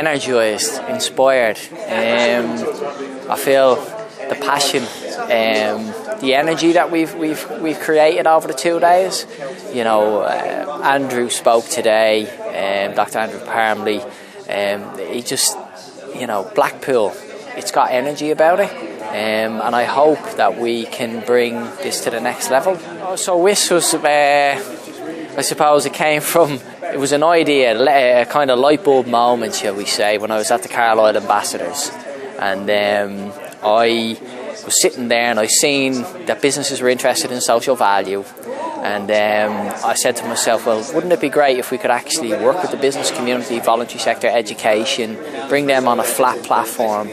energised, inspired. I feel the passion, the energy that we've created over the 2 days. You know, Andrew spoke today, Dr. Andrew Parmley. He just, you know, Blackpool, it's got energy about it. And I hope that we can bring this to the next level. So WHIS was, I suppose it was an idea, a kind of light bulb moment, shall we say, when I was at the Carlisle Ambassadors. And I was sitting there and I seen that businesses were interested in social value. And I said to myself, well, wouldn't it be great if we could actually work with the business community, voluntary sector, education, bring them on a flat platform.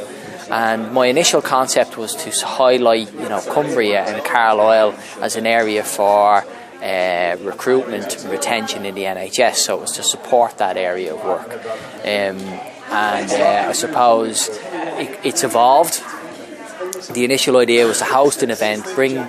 And my initial concept was to highlight, you know, Cumbria and Carlisle as an area for recruitment and retention in the NHS, so it was to support that area of work. And I suppose it's evolved. The initial idea was to host an event, bring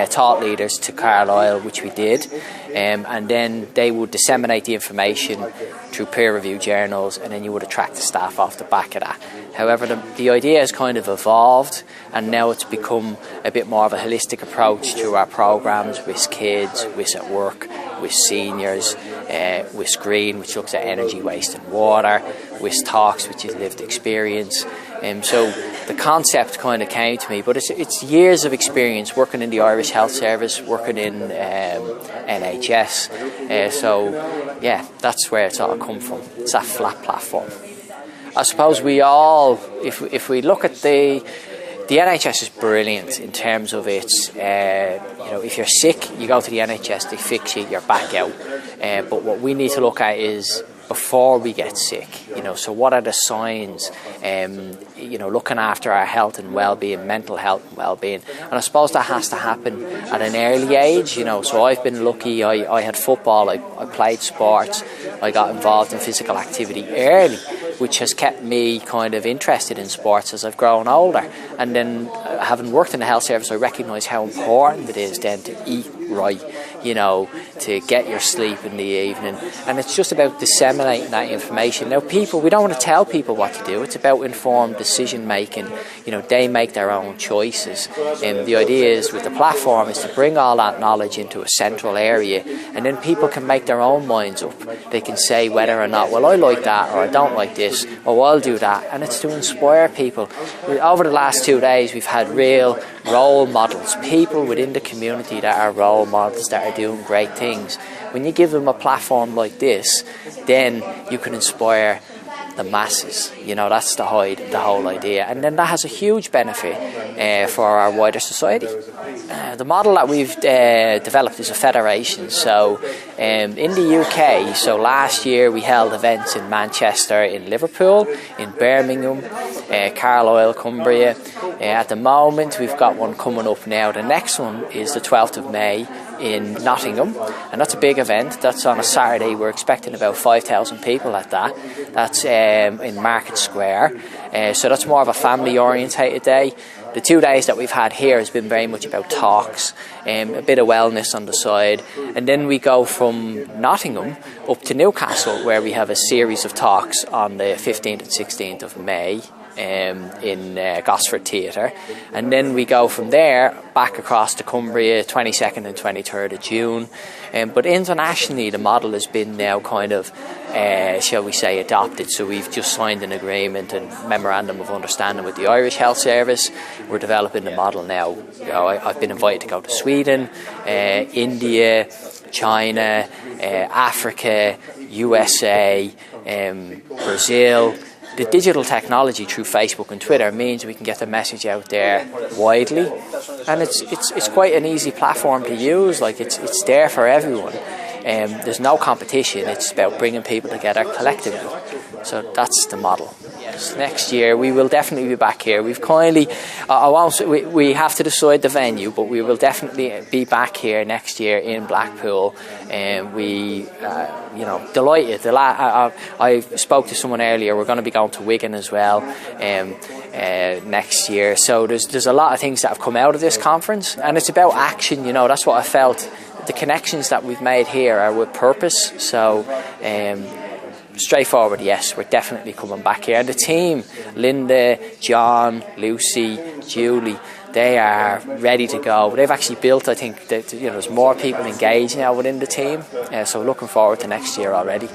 thought leaders to Carlisle, which we did, and then they would disseminate the information through peer-reviewed journals, and then you would attract the staff off the back of that. However, the idea has kind of evolved, and now it's become a bit more of a holistic approach to our programmes, WHIS Kids, WHIS at Work, WHIS Seniors, WHIS Green, which looks at energy, waste and water, WHIS Talks, which is lived experience. So the concept kind of came to me, but it's years of experience working in the Irish Health Service, working in NHS. So yeah, that's where it's all come from. It's that flat platform. I suppose we all, if we look at the NHS is brilliant in terms of its, you know, if you're sick, you go to the NHS, they fix you, you're back out. But what we need to look at is before we get sick, you know, so what are the signs, you know, looking after our health and well-being, mental health and well-being. And I suppose that has to happen at an early age, you know. So I've been lucky, I had football, I played sports, I got involved in physical activity early, which has kept me kind of interested in sports as I've grown older. And then having worked in the health service, I recognise how important it is then to eat right, you know, to get your sleep in the evening. And it's just about disseminating that information. Now people, we don't want to tell people what to do, it's about informed decision making. You know, they make their own choices. And the idea is with the platform is to bring all that knowledge into a central area, and then people can make their own minds up. They can say whether or not, well, I like that, or I don't like this, or I'll do that. And it's to inspire people. Over the last 2 days we've had real role models, people within the community that are role models, that are doing great things. When you give them a platform like this, then you can inspire the masses. You know, that's the whole idea. And then that has a huge benefit for our wider society. The model that we've developed is a federation. So in the UK, so last year we held events in Manchester, in Liverpool, in Birmingham, Carlisle, Cumbria. At the moment we've got one coming up now. The next one is the 12th of May in Nottingham, and that's a big event. That's on a Saturday. We're expecting about 5,000 people at that. That's in Market Square. So that's more of a family orientated day. The 2 days that we've had here has been very much about talks, a bit of wellness on the side, and then we go from Nottingham up to Newcastle, where we have a series of talks on the 15th and 16th of May in Gosford Theatre, and then we go from there back across to Cumbria, 22nd and 23rd of June. But internationally the model has been now kind of, shall we say, adopted. So we've just signed an agreement and memorandum of understanding with the Irish Health Service. We're developing the model now. You know, I've been invited to go to Sweden, India, China, Africa, USA, Brazil. The digital technology through Facebook and Twitter means we can get the message out there widely, and it's quite an easy platform to use. Like it's there for everyone. There's no competition. It's about bringing people together collectively. So that's the model. Yes. Next year we will definitely be back here. We've kindly, we have to decide the venue, but we will definitely be back here next year in Blackpool. And we, you know, delighted. I spoke to someone earlier. We're going to be going to Wigan as well next year. So there's a lot of things that have come out of this conference, and it's about action. You know, that's what I felt. The connections that we've made here are with purpose. So straightforward, yes, we're definitely coming back here. And the team, Linda, John, Lucy, Julie, they are ready to go. They've actually built, I think, that, you know, there's more people engaged now within the team. So looking forward to next year already.